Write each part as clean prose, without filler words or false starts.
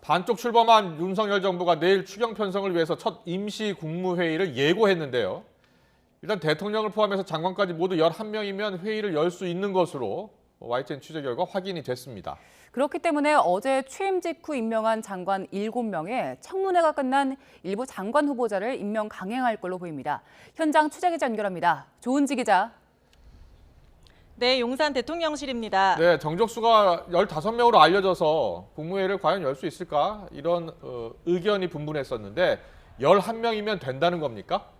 반쪽 출범한 윤석열 정부가 내일 추경 편성을 위해서 첫 임시 국무회의를 예고했는데요. 일단 대통령을 포함해서 장관까지 모두 11명이면 회의를 열 수 있는 것으로 YTN 취재 결과 확인이 됐습니다. 그렇기 때문에 어제 취임 직후 임명한 장관 7명에 청문회가 끝난 일부 장관 후보자를 임명 강행할 걸로 보입니다. 현장 취재 기자 연결합니다. 조은지 기자. 네, 용산 대통령실입니다. 네, 정족수가 15명으로 알려져서 국무회의를 과연 열 수 있을까? 이런 의견이 분분했었는데 11명이면 된다는 겁니까?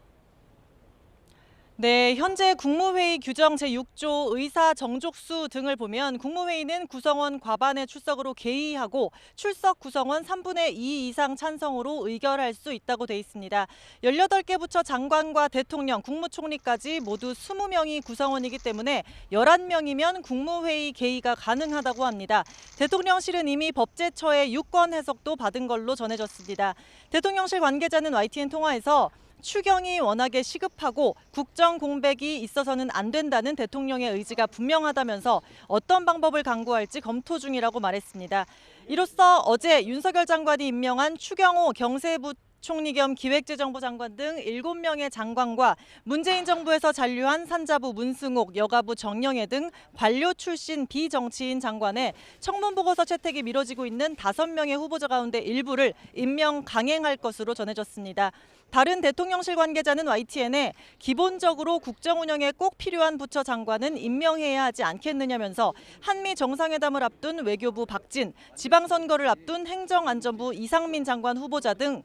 네, 현재 국무회의 규정 제6조 의사 정족수 등을 보면 국무회의는 구성원 과반의 출석으로 개의하고 출석 구성원 3분의 2 이상 찬성으로 의결할 수 있다고 돼 있습니다. 18개 부처 장관과 대통령, 국무총리까지 모두 20명이 구성원이기 때문에 11명이면 국무회의 개의가 가능하다고 합니다. 대통령실은 이미 법제처의 유권 해석도 받은 걸로 전해졌습니다. 대통령실 관계자는 YTN 통화에서 추경이 워낙에 시급하고 국정 공백이 있어서는 안 된다는 대통령의 의지가 분명하다면서 어떤 방법을 강구할지 검토 중이라고 말했습니다. 이로써 어제 윤석열 장관이 임명한 추경호 경제부 총리 겸 기획재정부 장관 등 7명의 장관과 문재인 정부에서 잔류한 산자부 문승옥, 여가부 정영애 등 관료 출신 비정치인 장관의 청문보고서 채택이 미뤄지고 있는 5명의 후보자 가운데 일부를 임명 강행할 것으로 전해졌습니다. 다른 대통령실 관계자는 YTN에 기본적으로 국정 운영에 꼭 필요한 부처 장관은 임명해야 하지 않겠느냐면서 한미 정상회담을 앞둔 외교부 박진, 지방선거를 앞둔 행정안전부 이상민 장관 후보자 등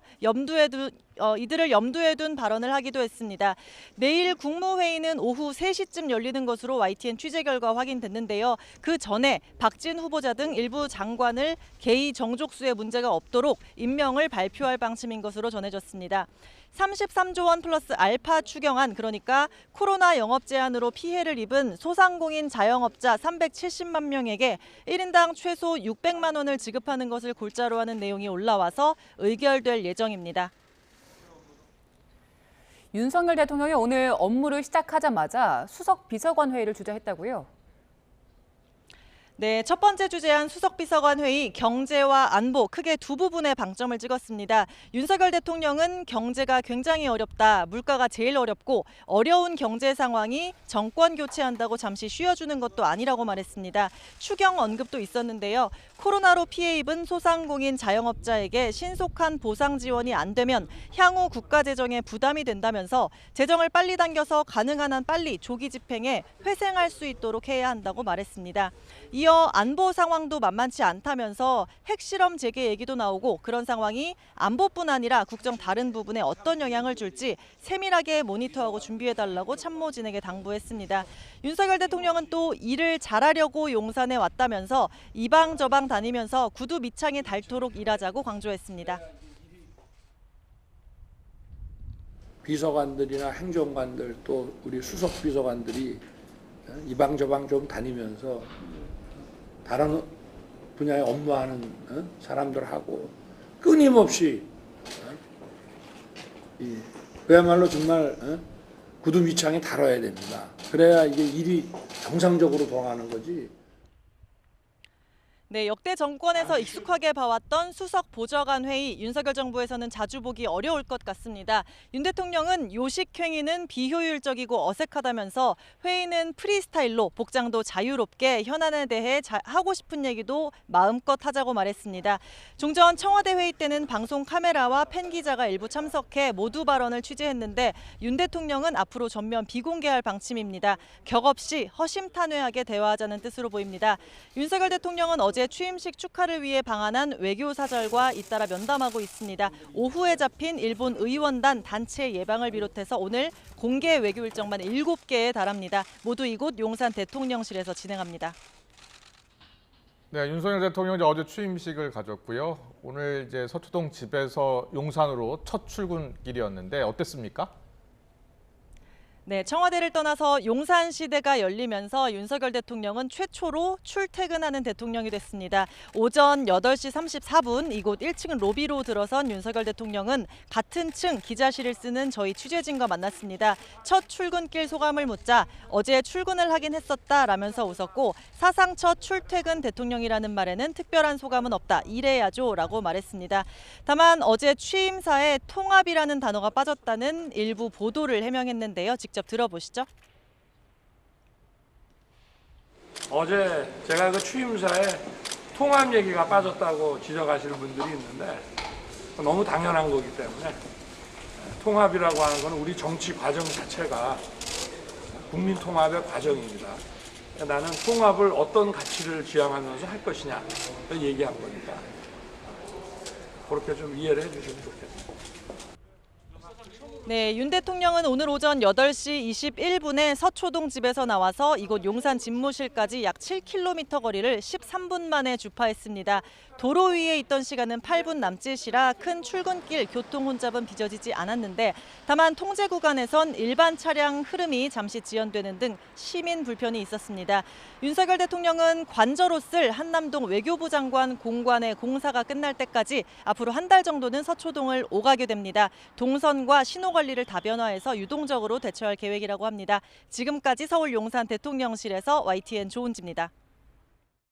이들을 염두에 둔 발언을 하기도 했습니다. 내일 국무회의는 오후 3시쯤 열리는 것으로 YTN 취재 결과 확인됐는데요. 그 전에 박진 후보자 등 일부 장관을 개의 정족수에 문제가 없도록 임명을 발표할 방침인 것으로 전해졌습니다. 33조 원 플러스 알파 추경안, 그러니까 코로나 영업 제한으로 피해를 입은 소상공인 자영업자 370만 명에게 1인당 최소 600만 원을 지급하는 것을 골자로 하는 내용이 올라와서 의결될 예정입니다. 윤석열 대통령이 오늘 업무를 시작하자마자 수석 비서관 회의를 주재했다고요? 네, 첫 번째 주재한 수석비서관 회의 경제와 안보 크게 두 부분에 방점을 찍었습니다. 윤석열 대통령은 경제가 굉장히 어렵다, 물가가 제일 어렵고 어려운 경제 상황이 정권 교체한다고 잠시 쉬어주는 것도 아니라고 말했습니다. 추경 언급도 있었는데요. 코로나로 피해 입은 소상공인 자영업자에게 신속한 보상 지원이 안 되면 향후 국가 재정에 부담이 된다면서 재정을 빨리 당겨서 가능한 한 빨리 조기 집행해 회생할 수 있도록 해야 한다고 말했습니다. 이어 안보 상황도 만만치 않다면서 핵실험 재개 얘기도 나오고 그런 상황이 안보뿐 아니라 국정 다른 부분에 어떤 영향을 줄지 세밀하게 모니터하고 준비해달라고 참모진에게 당부했습니다. 윤석열 대통령은 또 일을 잘하려고 용산에 왔다면서 이방저방 다니면서 구두 밑창이 닳도록 일하자고 강조했습니다. 비서관들이나 행정관들 또 우리 수석 비서관들이 이방저방 좀 다니면서 다른 분야에 업무하는 사람들하고 끊임없이 그야말로 정말 구두 밑창에 달아야 됩니다. 그래야 이게 일이 정상적으로 돌아가는 거지. 네, 역대 정권에서 익숙하게 봐왔던 수석 보좌관 회의, 윤석열 정부에서는 자주 보기 어려울 것 같습니다. 윤 대통령은 요식 행위는 비효율적이고 어색하다면서 회의는 프리스타일로 복장도 자유롭게 현안에 대해 하고 싶은 얘기도 마음껏 하자고 말했습니다. 종전 청와대 회의 때는 방송 카메라와 팬 기자가 일부 참석해 모두 발언을 취재했는데 윤 대통령은 앞으로 전면 비공개할 방침입니다. 격없이 허심탄회하게 대화하자는 뜻으로 보입니다. 윤석열 대통령은 어제 취임식 축하를 위해 방한한 외교사절과 잇따라 면담하고 있습니다. 오후에 잡힌 일본 의원단 단체 예방을 비롯해서 오늘 공개 외교 일정만 7개에 달합니다. 모두 이곳 용산 대통령실에서 진행합니다. 네, 윤석열 대통령이 어제 취임식을 가졌고요. 오늘 이제 서초동 집에서 용산으로 첫 출근길이었는데 어땠습니까? 네, 청와대를 떠나서 용산 시대가 열리면서 윤석열 대통령은 최초로 출퇴근하는 대통령이 됐습니다. 오전 8시 34분 이곳 1층 로비로 들어선 윤석열 대통령은 같은 층 기자실을 쓰는 저희 취재진과 만났습니다. 첫 출근길 소감을 묻자 어제 출근을 하긴 했었다라면서 웃었고 사상 첫 출퇴근 대통령이라는 말에는 특별한 소감은 없다. 일해야죠라고 말했습니다. 다만 어제 취임사에 통합이라는 단어가 빠졌다는 일부 보도를 해명했는데요. 직접 들어보시죠. 어제 제가 그 취임사에 통합 얘기가 빠졌다고 지적하시는 분들이 있는데 너무 당연한 거기 때문에 통합이라고 하는 건 우리 정치 과정 자체가 국민 통합의 과정입니다. 나는 통합을 어떤 가치를 지향하면서 할 것이냐 얘기한 거니까 그렇게 좀 이해를 해주시면 좋겠습니다. 네, 윤 대통령은 오늘 오전 8시 21분에 서초동 집에서 나와서 이곳 용산 집무실까지 약 7km 거리를 13분 만에 주파했습니다. 도로 위에 있던 시간은 8분 남짓이라 큰 출근길 교통 혼잡은 빚어지지 않았는데 다만 통제 구간에선 일반 차량 흐름이 잠시 지연되는 등 시민 불편이 있었습니다. 윤석열 대통령은 관저로 쓸 한남동 외교부 장관 공관의 공사가 끝날 때까지 앞으로 한 달 정도는 서초동을 오가게 됩니다. 동선과 신호 관리를 다변화해서 유동적으로 대처할 계획이라고 합니다. 지금까지 서울 용산 대통령실에서 YTN 조은지입니다.